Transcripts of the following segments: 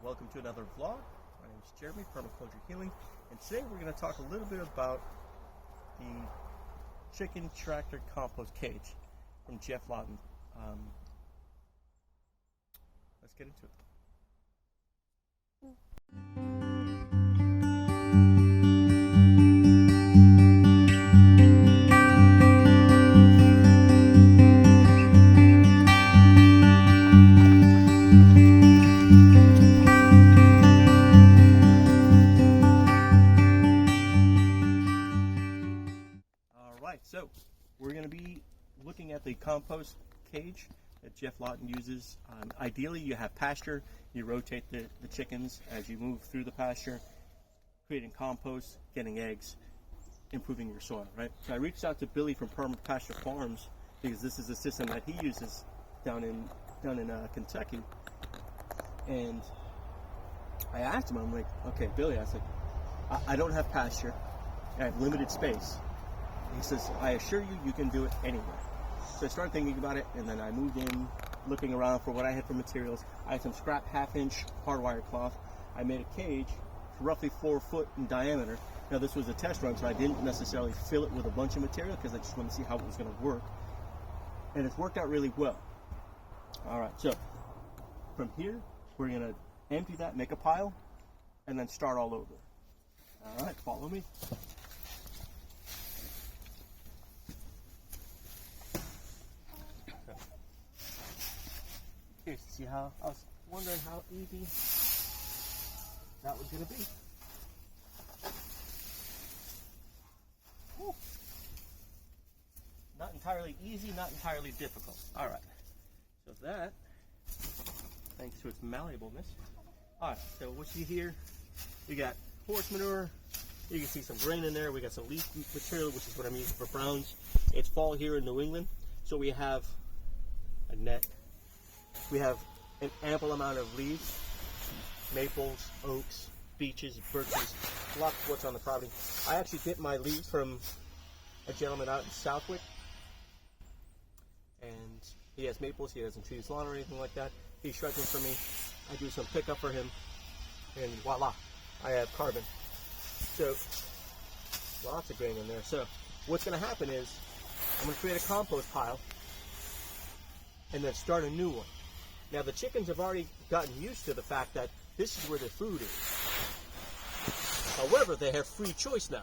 welcome to another vlog. My name is Jeremy, Permaculture Healing, and today we're going to talk a little bit about the chicken tractor compost cage from Geoff Lawton. Let's get into it. So we're going to be looking at the compost cage that Geoff Lawton uses. Ideally, you have pasture. You rotate the chickens as you move through the pasture, creating compost, getting eggs, improving your soil, right? So I reached out to Billy from Pasture Farms because this is the system that he uses down in Kentucky. And I asked him, I'm like, okay, Billy, I said, I don't have pasture. I have limited space. He says, I assure you, you can do it anywhere. So I started thinking about it, and then I moved in, looking around for what I had for materials. I had some scrap 1/2-inch hardwire cloth. I made a cage roughly 4 foot in diameter. Now this was a test run, so I didn't necessarily fill it with a bunch of material because I just wanted to see how it was going to work. And it's worked out really well. All right, so from here, we're going to empty that, make a pile, and then start all over. All right, follow me. Curious to see how, I was wondering how easy that was going to be. Whew. Not entirely easy, not entirely difficult. All right, so that, thanks to its malleableness. All right, so what you see here, we got horse manure. You can see some grain in there. We got some leaf material, which is what I'm using for browns. It's fall here in New England, so we have a net. We have an ample amount of leaves, maples, oaks, beeches, birches, lots of what's on the property. I actually get my leaves from a gentleman out in Southwick, and he has maples. He doesn't trees lawn or anything like that. He shreds them for me. I do some pickup for him, and voila, I have carbon. So lots of grain in there. So what's going to happen is I'm going to create a compost pile and then start a new one. Now the chickens have already gotten used to the fact that this is where their food is. However, they have free choice now,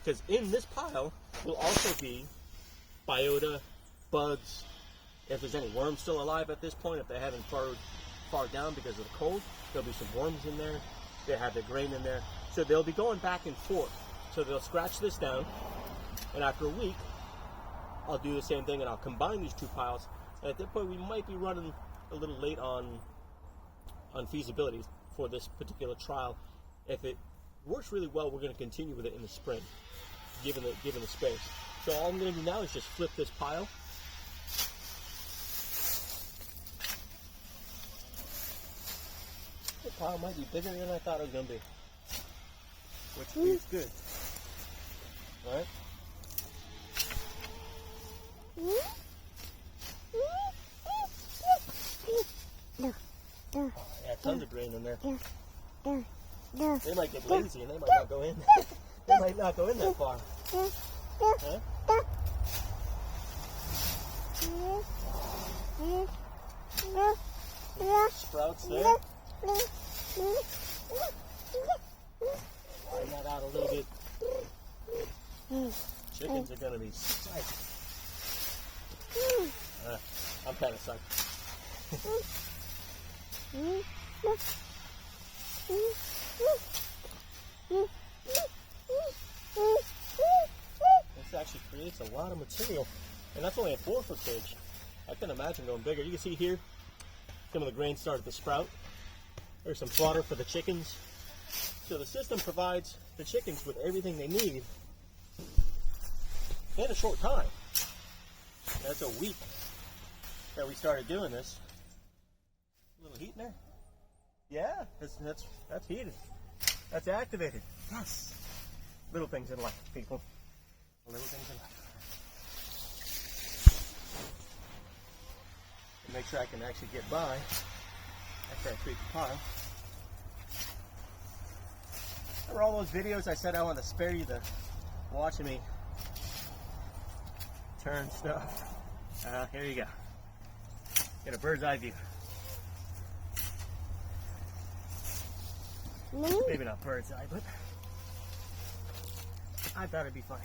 because in this pile will also be biota, bugs. If there's any worms still alive at this point, if they haven't far down because of the cold, there'll be some worms in there. They have the grain in there. So they'll be going back and forth. So they'll scratch this down, and after a week, I'll do the same thing and I'll combine these two piles. And at that point, we might be running a little late on feasibility for this particular trial. If it works really well, we're going to continue with it in the spring, given the space. So all I'm going to do now is just flip this pile. The pile might be bigger than I thought it was going to be, which is good. All right. Yeah, tons of grain in there. They might get lazy and they might not go in. They might not go in that far. Huh? Sprouts there. Find that out a little bit. Chickens are going to be psyched. I'm kind of psyched. This actually creates a lot of material, and that's only a 4 foot cage. I can imagine going bigger. You can see here some of the grain started to sprout. There's some fodder for the chickens. So the system provides the chickens with everything they need in a short time. That's a week that we started doing this. A little heat in there? Yeah, that's heated. That's activated. Yes. Little things in life, people. Little things in life. And make sure I can actually get by after I create the pile. For all those videos I said I wanted to spare you the watching me turn stuff. Here you go. Get a bird's eye view. Maybe not bird's eye, but I thought it'd be funny.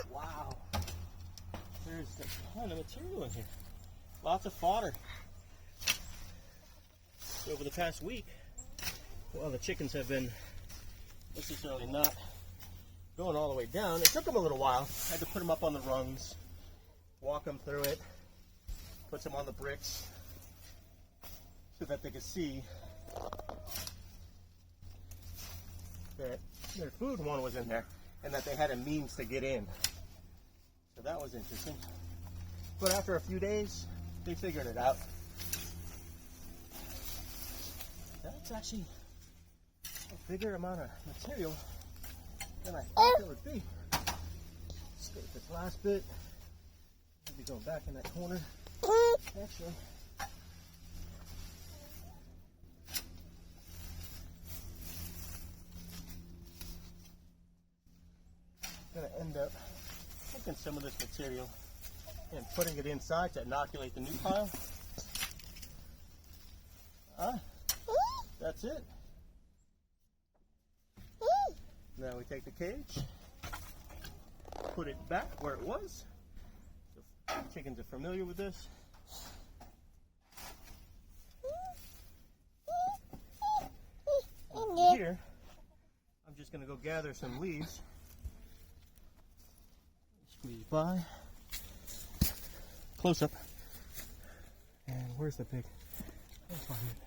Wow. There's a ton of material in here. Lots of fodder. Over the past week, well, the chickens have been necessarily not going all the way down. It took them a little while. I had to put them up on the rungs, walk them through it, put some on the bricks so that they could see that their food one was in there and that they had a means to get in. So that was interesting. But after a few days, they figured it out. That's actually a bigger amount of material than I thought it would be. Let's go with this last bit. Maybe going back in that corner. Actually, I'm going to end up taking some of this material and putting it inside to inoculate the new pile. That's it. Now we take the cage, put it back where it was. The chickens are familiar with this. Here, I'm just going to go gather some leaves. Squeeze by. Close up. And where's the pig? Let's find it.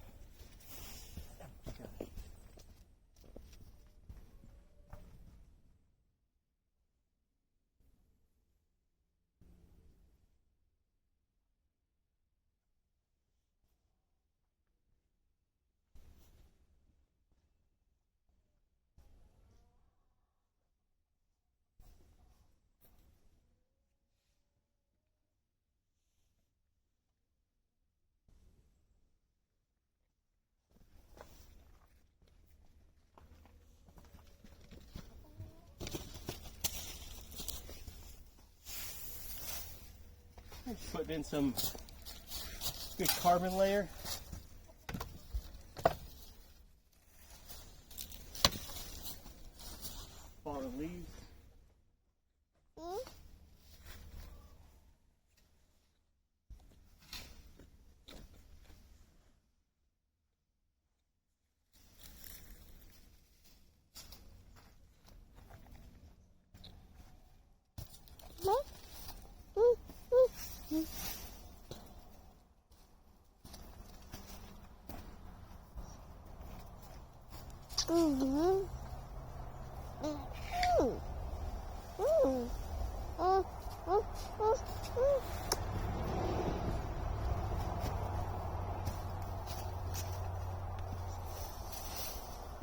Put in some good carbon layer. Fallen leaves.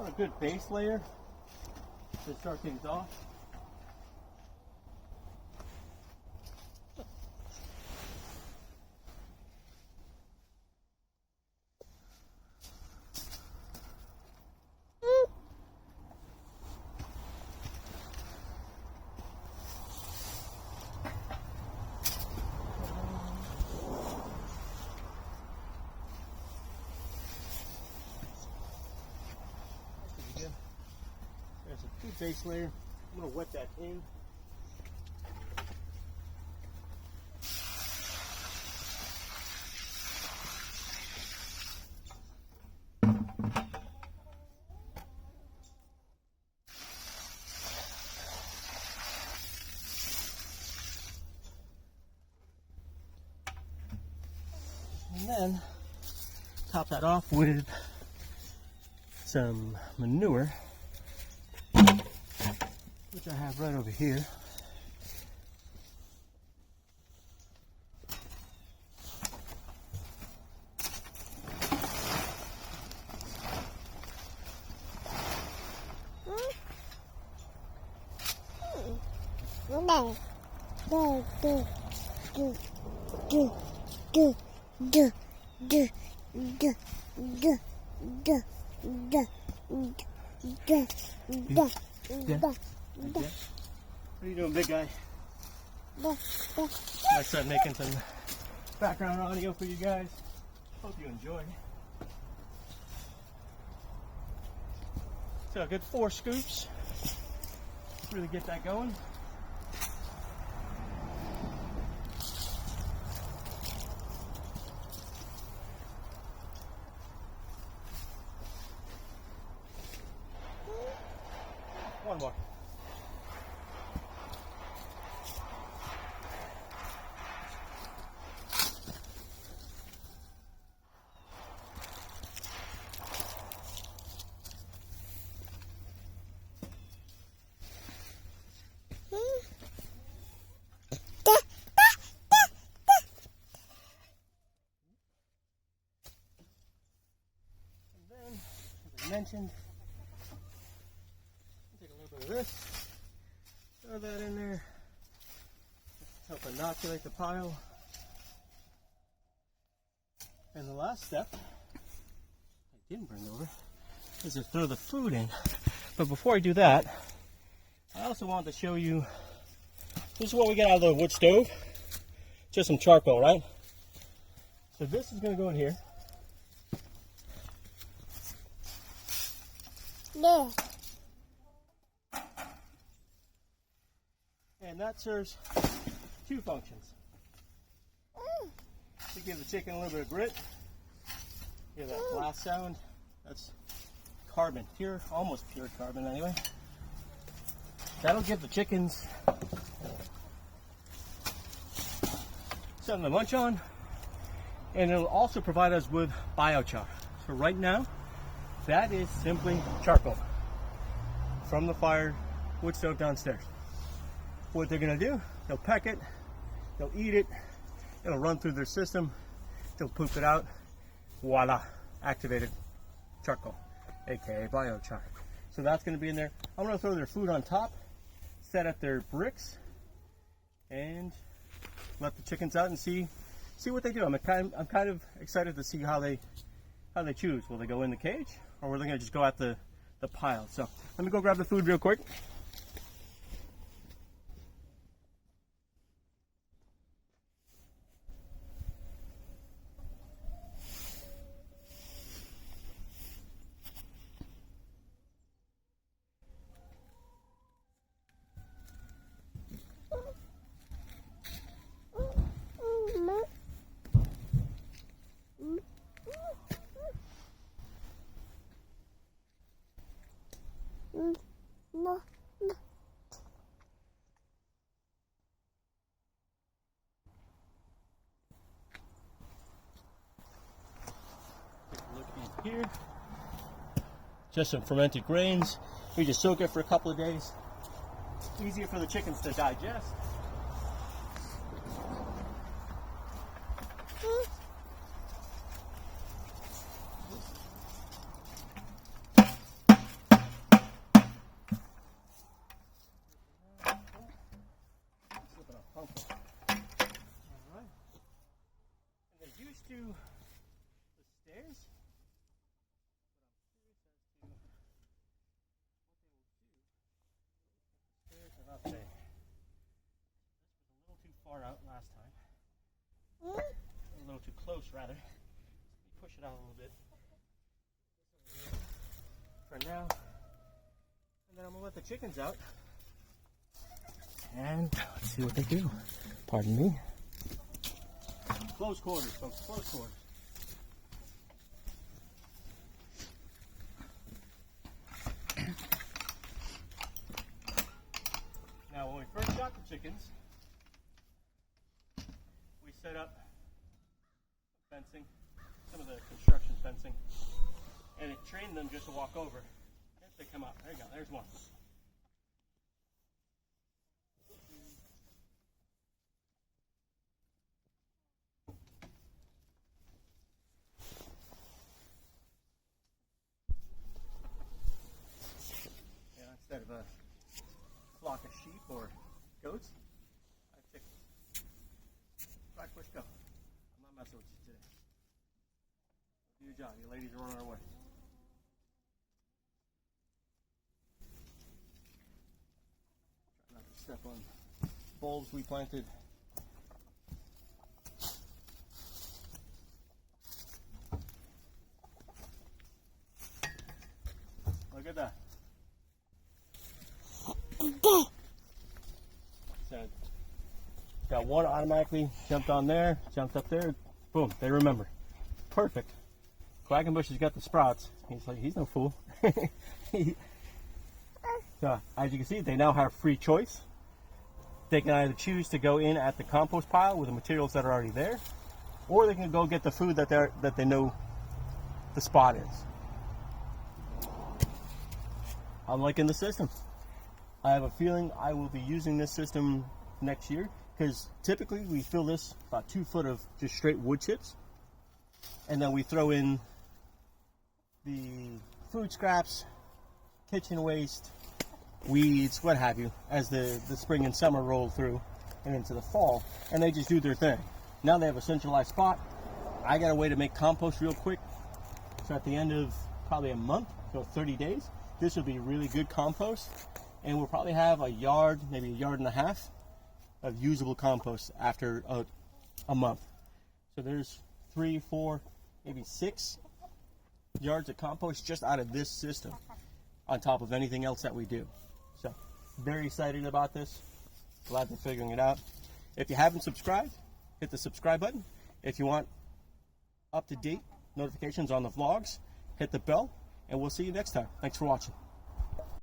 A good base layer to start things off. There's a good base layer. I'm going to wet that in. And then top that off with some manure, which I have right over here. Yeah. What are you doing, big guy? I start making some background audio for you guys. Hope you enjoy. So a good 4 scoops. Really get that going. One more. Mentioned. Take a little bit of this, throw that in there, help inoculate the pile. And the last step, I didn't bring over, is to throw the food in. But before I do that, I also wanted to show you, this is what we get out of the wood stove, just some charcoal, right? So this is going to go in here. Yeah. And that serves 2 functions. To give the chicken a little bit of grit. Hear that blast sound? That's carbon, pure, almost pure carbon anyway. That'll give the chickens something to munch on. And it'll also provide us with biochar. So right now, that is simply charcoal from the fire wood stove downstairs. What they're going to do, they'll peck it, they'll eat it, it'll run through their system, they'll poop it out, voila, activated charcoal, aka biochar. So that's going to be in there. I'm going to throw their food on top, set up their bricks, and let the chickens out and see what they do. I'm kind of excited to see how they choose. Will they go in the cage, or are they going to just go at the pile? So let me go grab the food real quick. No. Take a look in here. Just some fermented grains. We just soak it for a couple of days. Easier for the chickens to digest. Used to the stairs. But I'm curious as to what they will do. Stairs are up there. This was a little too far out last time. A little too close, rather. Let me push it out a little bit. For now. And then I'm going to let the chickens out. And let's see what they do. Pardon me. Close quarters, folks, close quarters. Now, when we first got the chickens, we set up fencing, some of the construction fencing, and it trained them just to walk over. If they come up, there you go, there's one. Instead of a flock of sheep or goats, I pick right push go. I'm not messing with you today. Do your job. You ladies are on our way. up on bulbs we planted. Look at that. So, got one automatically jumped on there, jumped up there, boom, they remember. Perfect. Quackenbush has got the sprouts. He's like, he's no fool. So, as you can see, they now have free choice. They can either choose to go in at the compost pile with the materials that are already there, or they can go get the food that they know the spot is. I'm liking the system. I have a feeling I will be using this system next year, because typically we fill this about 2 foot of just straight wood chips, and then we throw in the food scraps, kitchen waste, weeds, what have you, as the spring and summer roll through and into the fall, and they just do their thing. Now they have a centralized spot. I got a way to make compost real quick, so at the end of probably a month, so 30 days, this will be really good compost, and we'll probably have a yard, maybe a yard and a half of usable compost after a month. So there's 3, 4, maybe 6 yards of compost just out of this system, on top of anything else that we do. So very excited about this. Glad they're figuring it out. If you haven't subscribed, hit the subscribe button. If you want up-to-date notifications on the vlogs, hit the bell, and we'll see you next time. Thanks for watching.